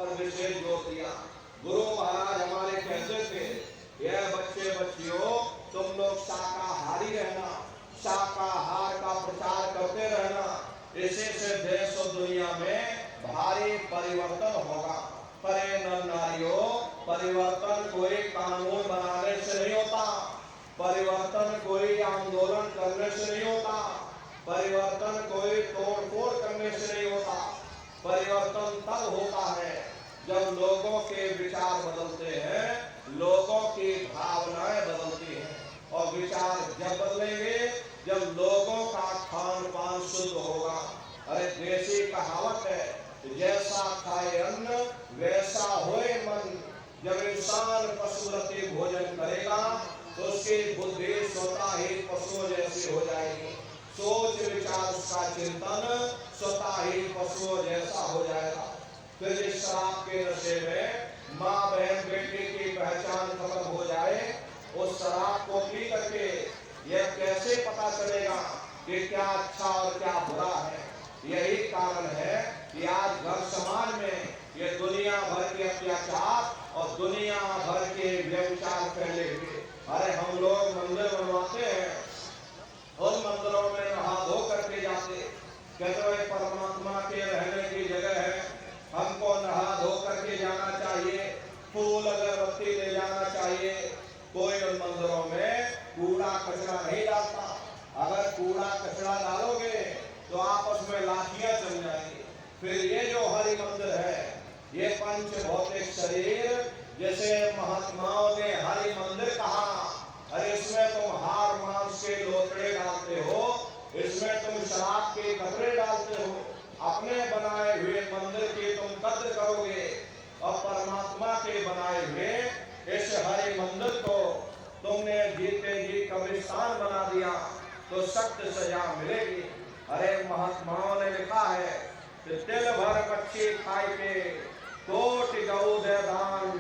पर विशेष जोर दिया। गुरु महाराज हमारे कहते थे, यह बच्चे बच्चियों तुम लोग शाकाहारी रहना, शाकाहार का प्रचार करते रहना, इसी से देश और दुनिया में भारी परिवर्तन होगा। परे नर नारियों, परिवर्तन कोई कानून बनाने से नहीं होता, परिवर्तन कोई आंदोलन करने से नहीं होता, परिवर्तन कोई तोड़फोड़ करने से नहीं होता। परिवर्तन तब होता है जब लोगों के विचार बदलते हैं, लोगों की भावनाएं बदलती हैं। और विचार जब बदलेंगे जब लोगों का खान पान शुद्ध होगा। अरे देसी कहावत है, जैसा खाए अन्न वैसा होए मन। जब इंसान पशुवृत्ति भोजन करेगा तो उसकी बुद्धि स्वतः ही पशुओं जैसी हो जाएगी। सोच विचार उसका चिंतन स्वतः ही पशुओं जैसा हो जाएगा। फिर इस शराब के नशे में माँ बहन बेटी की पहचान खत्म हो जाए। उस शराब को पी करके यह कैसे पता चलेगा कि क्या अच्छा और क्या बुरा है। यही कारण है कि आज घर समाज में ये दुनिया भर के अत्याचार और दुनिया भर के व्यभिचार फैले हुए। अरे हम लोग मंदिर बनवाते हैं, उन मंदिरों में नहा धो करके जाते, कहते हैं परमात्मा के रहने की जगह है, हमको नहा धो करके जाना चाहिए, फूल अगरबत्ती ले जाना चाहिए। कोई उन मंदिरों में कूड़ा कचरा नहीं डालता। अगर कूड़ा कचरा डालोगे तो आपस में लाठियां चल जाएंगी। फिर ये जो हरि मंदिर है, ये पंच भौतिक शरीर जैसे महात्माओं ने हरि मंदिर कहा, अरे इसमें तुम हार मांस के लोथड़े डालते हो, इसमें तुम शराब के कपड़े डालते हो, अपने बनाए हुए मंदिर की तुम कद्र करोगे और परमात्मा के बनाए हुए इस हरि मंदिर को तुमने जीते जी कब्रिस्तान बना दिया तो सख्त सजा मिलेगी। अरे महात्माओं ने लिखा है कि तिल भर मच्छी खाई के कोटि गऊ दे दान,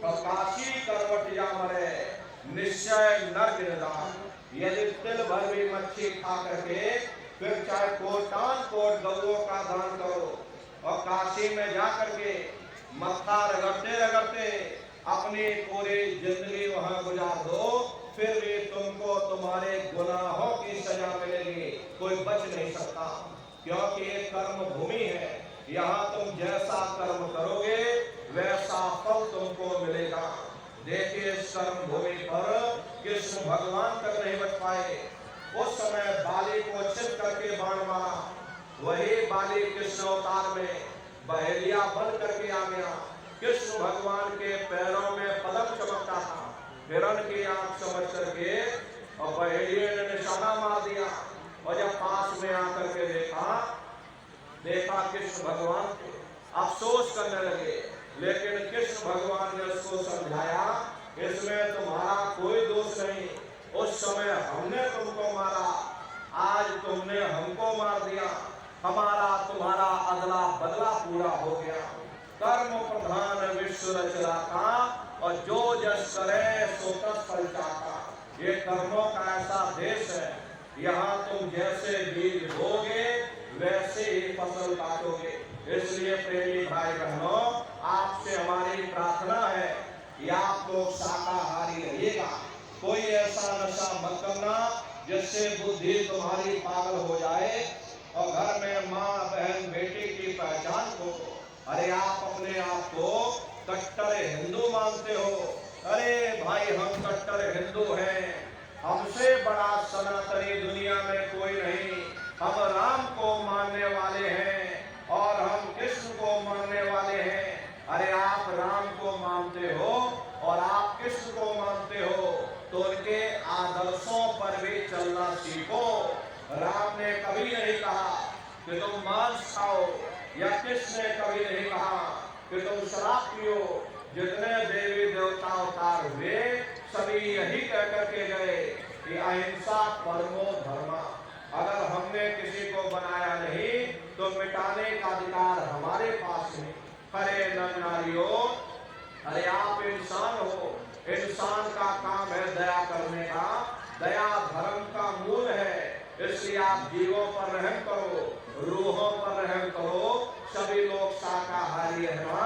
काशी करवट जा मरे निश्चय नरक निदान। यदि तिल भर भी मच्छी खा करके फिर चाहे कोटान कोट गऊओं का दान करो और काशी में जा करके मत्था रगड़ते रगड़ते अपनी पूरी जिंदगी वहां गुजार दो, फिर भी तुमको तुम्हारे गुनाहों की सजा मिलेगी, कोई बच नहीं सकता। क्योंकि ये कर्म भूमि है, यहाँ तुम जैसा कर्म करोगे वैसा फल तुमको मिलेगा। देखिए इस कर्म भूमि पर कृष्ण भगवान तक नहीं बच पाए। उस समय बाली को छिप करके बाण मारा, वही बाली कृष्ण अवतार में बहेलिया बन करके आ गया। कृष्ण भगवान के पैरों में पदम चमकता था, हिरण की आंख समझ करके और बहेलिये ने निशाना मार दिया। और जब पास में आकर के देखा कृष्ण भगवान को, अफसोस करने लगे। लेकिन कृष्ण भगवान ने उसको समझाया, इसमें तुम्हारा कोई दोष नहीं, उस समय हमने तुमको मारा, आज तुमने हमको मार दिया, हमारा तुम्हारा अदला बदला पूरा हो गया। कर्म प्रधान विश्व रचना और जो जस करे सो तत्फल चाका। ये कर्मों का ऐसा देश है, यहाँ तुम जैसे बीज बोगे वैसे ही फसल काटोगे। इसलिए प्रेमी भाई बहनों, आपसे हमारी प्रार्थना है कि आप लोग शाकाहारी रहिएगा। कोई ऐसा नशा मत करना जिससे बुद्धि तुम्हारी पागल हो जाए और घर में माँ बहन बेटी की पहचान हो। अरे आप अपने आप को कट्टर हिंदू मानते हो, अरे भाई हम कट्टर हिंदू हैं, हमसे बड़ा सनातनी दुनिया में कोई नहीं, हम राम को मानने वाले हैं और हम कृष्ण को मानने वाले हैं। अरे आप राम को मानते हो और आप कृष्ण को मानते हो तो उनके आदर्शों पर भी चलना सीखो। राम ने कभी नहीं कहा कि तुम मांस खाओ, या कृष्ण ने कभी नहीं कहा कि तुम शराब पियो। जितने देवी देवता अवतार हुए सभी यही कह करके गए कि अहिंसा परमो धर्मा। अगर हमने किसी को बनाया नहीं तो मिटाने का अधिकार हमारे पास नहीं। अरे नर नारियों, अरे आप इंसान हो, इंसान का काम है दया करने का, दया धर्म का मूल है। इसलिए आप जीवों पर रहम करो, रूहों पर रहम करो। सभी लोग शाकाहारी रहना,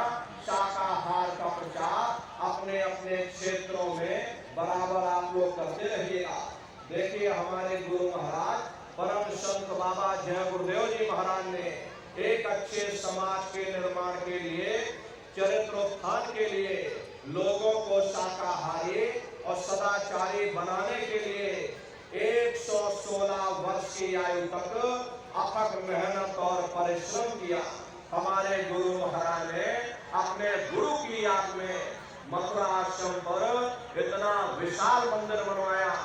गुरुदेव जी महाराज ने एक अच्छे समाज के निर्माण के लिए, चरित्रोत्थान के लिए, लोगों को शाकाहारी और सदाचारी बनाने के लिए 116 वर्ष की आयु तक अथक मेहनत और परिश्रम किया। हमारे गुरु महाराज ने अपने गुरु की याद में मथुरा आश्रम पर इतना विशाल मंदिर बनवाया।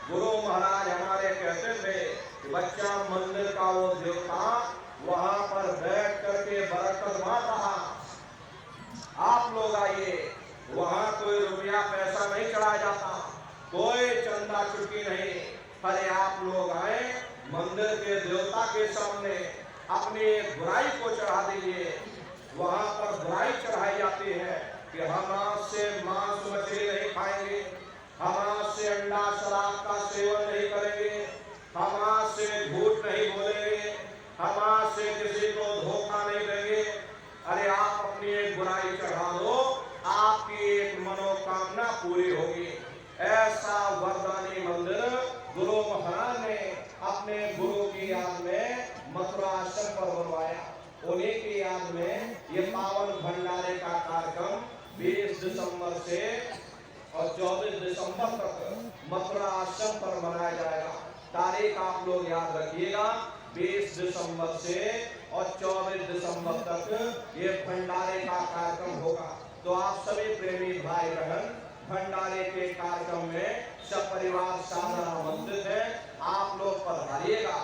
गुरु महाराज हमारे कहते थे कि बच्चा, मंदिर का वो देवता वहां पर बैठ करके बरकत बांट रहा, आप लोग आइए। वहां कोई रुपया पैसा नहीं चढ़ाया जाता, कोई चंदा चुटकी नहीं। अरे आप लोग आए, मंदिर के देवता के सामने अपनी बुराई को चढ़ा दीजिए। वहां पर बुराई चढ़ाई जाती है कि हम आज से मांस मछली नहीं खाएंगे, हम आज से अंडा शराब का सेवन नहीं करेंगे, हम आज से झूठ नहीं बोलेंगे, हम आज से किसी को धोखा नहीं देंगे। अरे आप अपनी एक बुराई चढ़ा दो, आपकी एक मनोकामना पूरी होगी। ऐसा वरदानी मंदिर गुरु महाराज ने अपने गुरु की याद में मथुरा आश्रम पर बनवाया। उन्हीं की याद में ये पावन भंडारे का कार्यक्रम 20 दिसंबर से और 24 दिसंबर तक मथुरा आश्रम पर मनाया जाएगा। तारीख आप लोग याद रखिएगा, 20 दिसंबर से और 24 दिसंबर तक ये भंडारे का कार्यक्रम होगा। तो आप सभी प्रेमी भाई बहन भंडारे के कार्यक्रम में सपरिवार सादर आमंत्रित है। आप लोग पधारिएगा।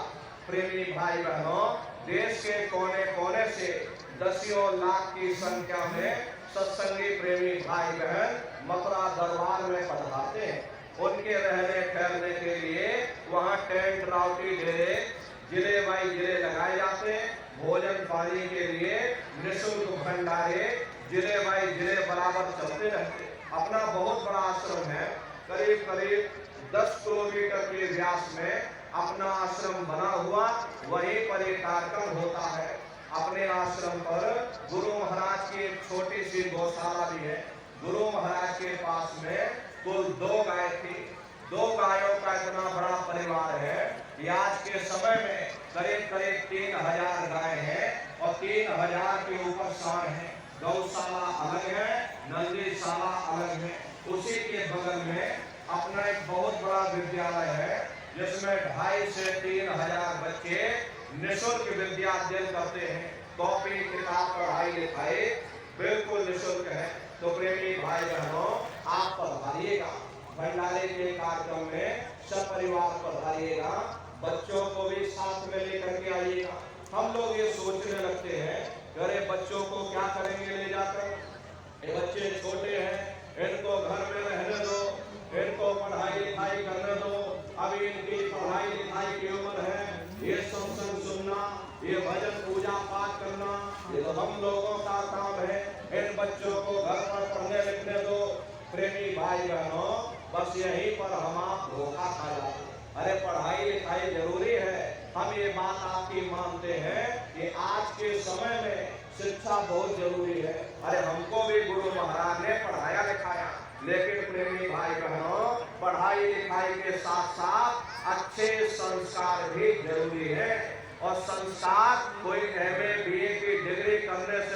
प्रेमी भाई बहनों, देश के कोने कोने से दसियों लाख की संख्या में सत्संगी प्रेमी भाई बहन मथुरा दरबार में पधारते हैं। उनके रहने ठहरने के लिए वहाँ टेंट राउटी डेरे जिले बाई जिले लगाए जाते हैं। भोजन पानी के लिए निःशुल्क भंडारे जिले बाई जिले बराबर चलते रहते। अपना बहुत बड़ा आश्रम है, करीब करीब 10 किलोमीटर के व्यास में अपना आश्रम बना हुआ, वहीं पर एक कार्यक्रम होता है। अपने आश्रम पर गुरु महाराज की एक छोटी सी गौशाला भी है। गुरु महाराज के पास में कुल 2 गाय थी। 2 गायों का इतना बड़ा परिवार है कि आज के समय में करीब करीब 3000 गाय हैं और 3000 के ऊपर सांड है। गौशाला अलग है, नंदीशाला अलग है। उसी के बगल में अपना एक बहुत बड़ा विद्यालय है जिसमें 2500 से 3000 बच्चे निःशुल्क विद्या अध्ययन करते हैं। कॉपी किताब पढ़ाई लिखाई बिल्कुल निःशुल्क है। तो प्रेमी भाई बहनों, आप पधारिएगा भंडारे के कार्यक्रम में, सब परिवार पधारिएगा। बच्चों को भी साथ में लेकर के आइएगा। हम लोग ये सोचने लगते हैं, अरे बच्चों को क्या करेंगे ले जाकर, ये बच्चे छोटे हैं, इनको घर में रहने दो, इनको पढ़ाई लिखाई करने दो, अभी इनकी पढ़ाई लिखाई की उम्र है, ये सत्संग सुनना, ये भजन पूजा पाठ करना, ये तो हम लोगों का काम है। इन बच्चों को घर पर पढ़ने लिखने दो। प्रेमी भाई बहनों, बस यहीं पर हम आप धोखा खा जाते। अरे पढ़ाई लिखाई जरूरी है, हम ये बात आपकी मानते हैं कि आज के समय में शिक्षा बहुत जरूरी है। अरे हमको भी गुरु महाराज ने पढ़ाया लिखाया, लेकिन प्रेमी भाई बहनों, पढ़ाई लिखाई के साथ साथ अच्छे संस्कार भी जरूरी है। और संस्कार कोई MA BA की डिग्री करने से